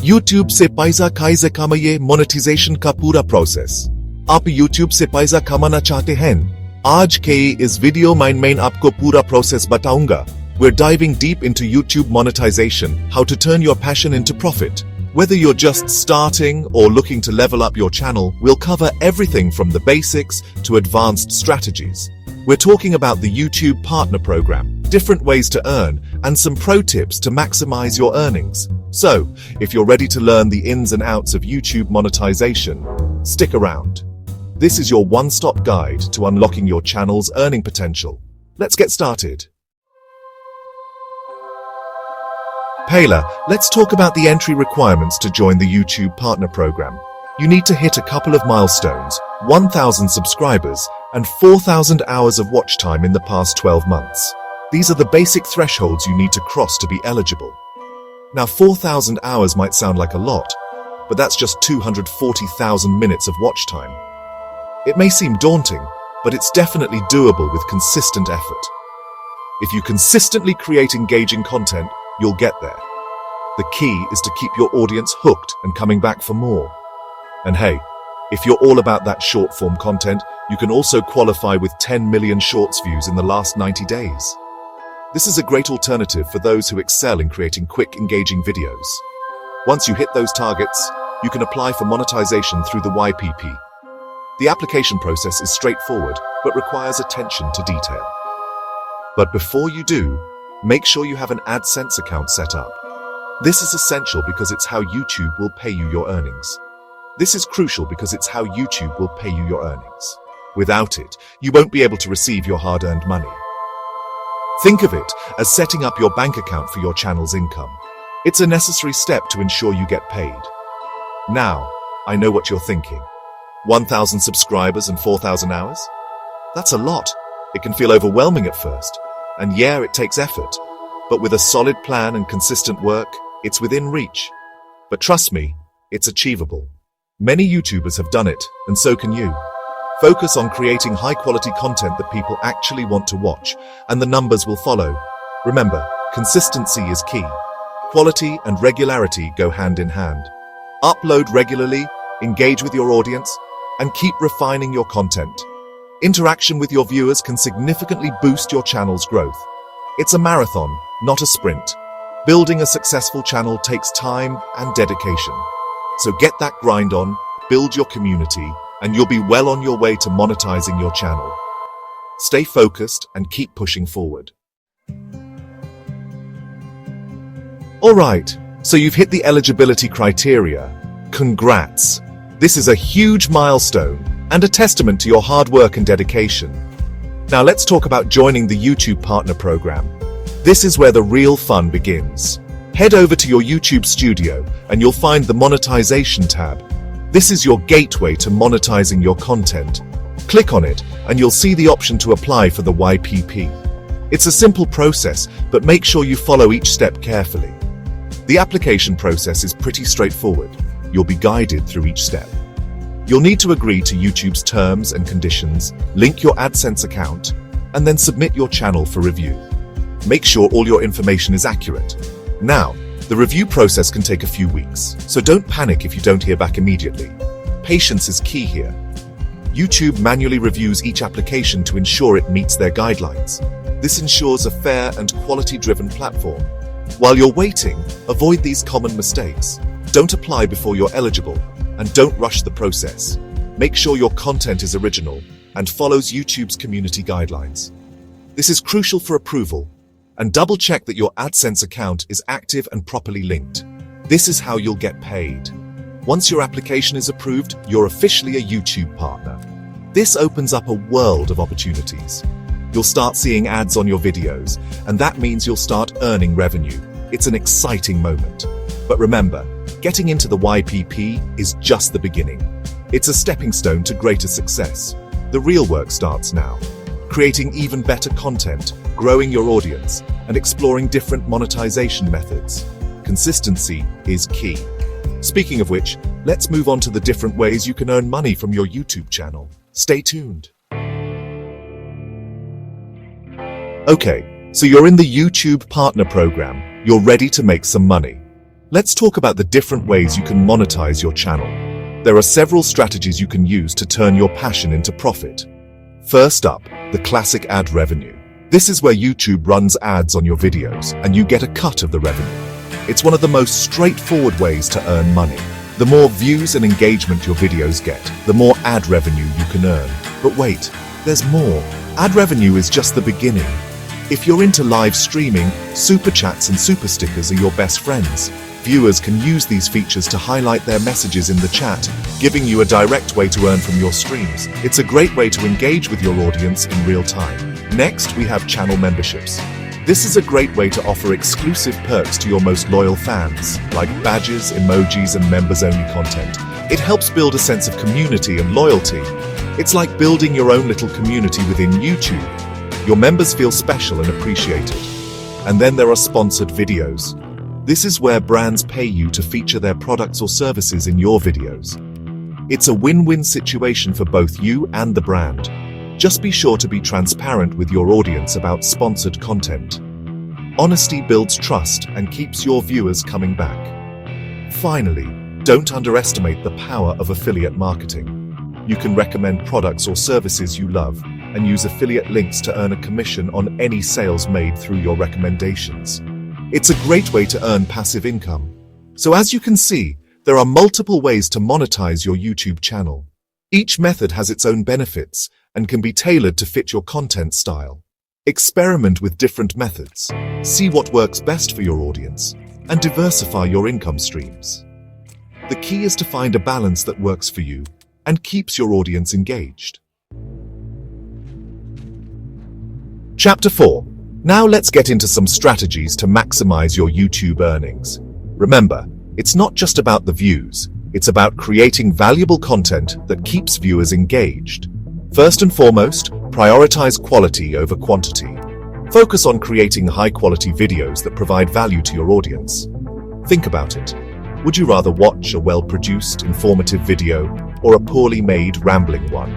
YouTube से पैसा काise कमाइए monetization का पूरा प्रोसेस। आप YouTube से पैसा कमाना चाहते हैं? आज के इस वीडियो में आपको पूरा प्रोसेस बताऊंगा। We're diving deep into YouTube monetization, how to turn your passion into profit. Whether you're just starting or looking to level up your channel, we'll cover everything from the basics to advanced strategies. We're talking about the YouTube Partner Program, different ways to earn, and some pro tips to maximize your earnings. So, if you're ready to learn the ins and outs of YouTube monetization, stick around. This is your one-stop guide to unlocking your channel's earning potential. Let's get started. Payla, let's talk about the entry requirements to join the YouTube Partner Program. You need to hit a couple of milestones, 1,000 subscribers, and 4,000 hours of watch time in the past 12 months. These are the basic thresholds you need to cross to be eligible. Now, 4,000 hours might sound like a lot, but that's just 240,000 minutes of watch time. It may seem daunting, but it's definitely doable with consistent effort. If you consistently create engaging content, you'll get there. The key is to keep your audience hooked and coming back for more. And hey, if you're all about that short-form content, you can also qualify with 10 million shorts views in the last 90 days. This is a great alternative for those who excel in creating quick, engaging videos. Once you hit those targets, you can apply for monetization through the YPP. The application process is straightforward, but requires attention to detail. But before you do, make sure you have an AdSense account set up. This is essential because it's how YouTube will pay you your earnings. This is crucial because it's how YouTube will pay you your earnings. Without it, you won't be able to receive your hard-earned money. Think of it as setting up your bank account for your channel's income. It's a necessary step to ensure you get paid. Now, I know what you're thinking. 1,000 subscribers and 4,000 hours? That's a lot. It can feel overwhelming at first. And yeah, it takes effort. But with a solid plan and consistent work, it's within reach. But trust me, it's achievable. Many YouTubers have done it, and so can you. Focus on creating high-quality content that people actually want to watch, and the numbers will follow. Remember, consistency is key. Quality and regularity go hand in hand. Upload regularly, engage with your audience, and keep refining your content. Interaction with your viewers can significantly boost your channel's growth. It's a marathon, not a sprint. Building a successful channel takes time and dedication. So get that grind on, build your community, and you'll be well on your way to monetizing your channel. Stay focused and keep pushing forward. Alright, so you've hit the eligibility criteria. Congrats! This is a huge milestone and a testament to your hard work and dedication. Now let's talk about joining the YouTube Partner Program. This is where the real fun begins. Head over to your YouTube studio and you'll find the Monetization tab. This is your gateway to monetizing your content. Click on it and you'll see the option to apply for the YPP. It's a simple process, but make sure you follow each step carefully. The application process is pretty straightforward. You'll be guided through each step. You'll need to agree to YouTube's terms and conditions, link your AdSense account, and then submit your channel for review. Make sure all your information is accurate. Now, the review process can take a few weeks, so don't panic if you don't hear back immediately. Patience is key here. YouTube manually reviews each application to ensure it meets their guidelines. This ensures a fair and quality-driven platform. While you're waiting, avoid these common mistakes. Don't apply before you're eligible, and don't rush the process. Make sure your content is original and follows YouTube's community guidelines. This is crucial for approval, and double-check that your AdSense account is active and properly linked. This is how you'll get paid. Once your application is approved, you're officially a YouTube partner. This opens up a world of opportunities. You'll start seeing ads on your videos, and that means you'll start earning revenue. It's an exciting moment. But remember, getting into the YPP is just the beginning. It's a stepping stone to greater success. The real work starts now. Creating even better content, growing your audience, and exploring different monetization methods. Consistency is key. Speaking of which, let's move on to the different ways you can earn money from your YouTube channel. Stay tuned. Okay, so you're in the YouTube Partner Program. You're ready to make some money. Let's talk about the different ways you can monetize your channel. There are several strategies you can use to turn your passion into profit. First up, the classic ad revenue. This is where YouTube runs ads on your videos and you get a cut of the revenue. It's one of the most straightforward ways to earn money. The more views and engagement your videos get, the more ad revenue you can earn. But wait, there's more. Ad revenue is just the beginning. If you're into live streaming, super chats and super stickers are your best friends. Viewers can use these features to highlight their messages in the chat, giving you a direct way to earn from your streams. It's a great way to engage with your audience in real time. Next, we have channel memberships. This is a great way to offer exclusive perks to your most loyal fans, like badges, emojis, and members-only content. It helps build a sense of community and loyalty. It's like building your own little community within YouTube. Your members feel special and appreciated. And then there are sponsored videos. This is where brands pay you to feature their products or services in your videos. It's a win-win situation for both you and the brand. Just be sure to be transparent with your audience about sponsored content. Honesty builds trust and keeps your viewers coming back. Finally, don't underestimate the power of affiliate marketing. You can recommend products or services you love and use affiliate links to earn a commission on any sales made through your recommendations. It's a great way to earn passive income. So as you can see, there are multiple ways to monetize your YouTube channel. Each method has its own benefits and can be tailored to fit your content style. Experiment with different methods, see what works best for your audience, and diversify your income streams. The key is to find a balance that works for you and keeps your audience engaged. Chapter 4. Now let's get into some strategies to maximize your YouTube earnings. Remember, it's not just about the views, it's about creating valuable content that keeps viewers engaged. First and foremost, prioritize quality over quantity. Focus on creating high-quality videos that provide value to your audience. Think about it. Would you rather watch a well-produced, informative video or a poorly made, rambling one?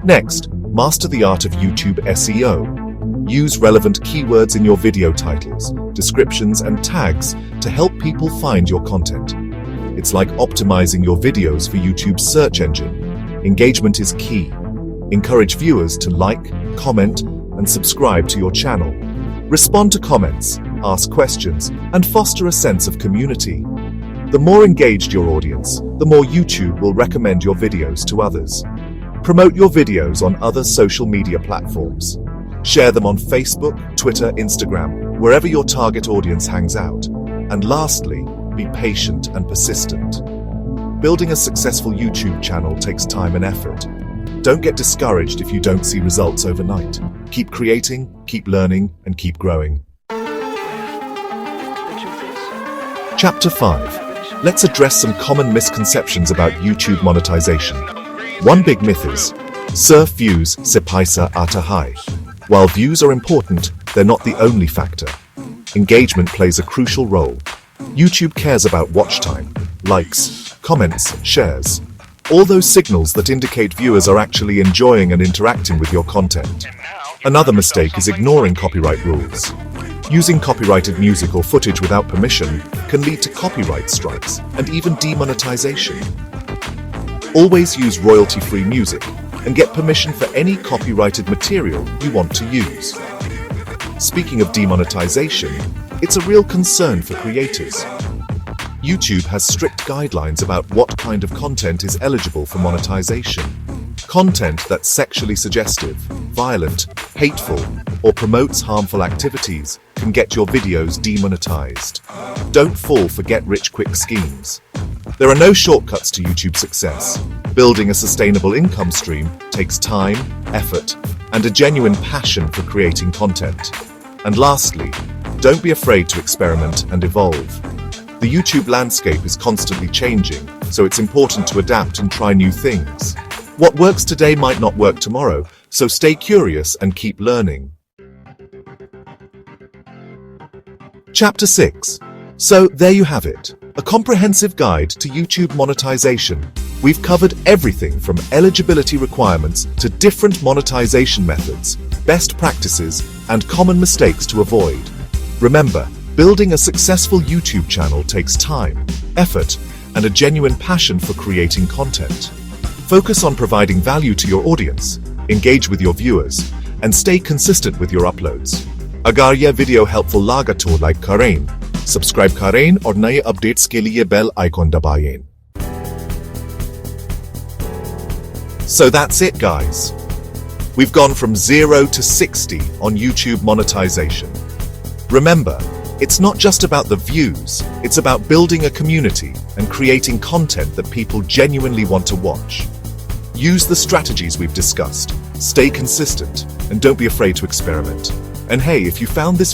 Next, master the art of YouTube SEO. Use relevant keywords in your video titles, descriptions, and tags to help people find your content. It's like optimizing your videos for YouTube's search engine. Engagement is key. Encourage viewers to like, comment, and subscribe to your channel. Respond to comments, ask questions, and foster a sense of community. The more engaged your audience, the more YouTube will recommend your videos to others. Promote your videos on other social media platforms. Share them on Facebook, Twitter, Instagram, wherever your target audience hangs out. And lastly, be patient and persistent. Building a successful YouTube channel takes time and effort. Don't get discouraged if you don't see results overnight. Keep creating, keep learning, and keep growing. Chapter 5. Let's address some common misconceptions about YouTube monetization. One big myth is, surf views se paisa ata high. While views are important, they're not the only factor. Engagement plays a crucial role. YouTube cares about watch time, likes, comments, shares. All those signals that indicate viewers are actually enjoying and interacting with your content. Another mistake is ignoring copyright rules. Using copyrighted music or footage without permission can lead to copyright strikes and even demonetization. Always use royalty-free music and get permission for any copyrighted material you want to use. Speaking of demonetization, it's a real concern for creators. YouTube has strict guidelines about what kind of content is eligible for monetization. Content that's sexually suggestive, violent, hateful, or promotes harmful activities can get your videos demonetized. Don't fall for get-rich-quick schemes. There are no shortcuts to YouTube success. Building a sustainable income stream takes time, effort, and a genuine passion for creating content. And lastly, don't be afraid to experiment and evolve. The YouTube landscape is constantly changing, so it's important to adapt and try new things. What works today might not work tomorrow, so stay curious and keep learning. Chapter 6. So there you have it, a comprehensive guide to YouTube monetization. We've covered everything from eligibility requirements to different monetization methods, best practices, and common mistakes to avoid. Remember, Building a successful YouTube channel takes time, effort, and a genuine passion for creating content. Focus on providing value to your audience, engage with your viewers, and stay consistent with your uploads. अगर यह video helpful लगा तो like करें, subscribe करें और नए updates के लिए बेल आइकॉन दबाएं. So that's it, guys. We've gone from 0 to 60 on YouTube monetization. Remember, it's not just about the views, it's about building a community and creating content that people genuinely want to watch. Use the strategies we've discussed, stay consistent, and don't be afraid to experiment. And hey, if you found this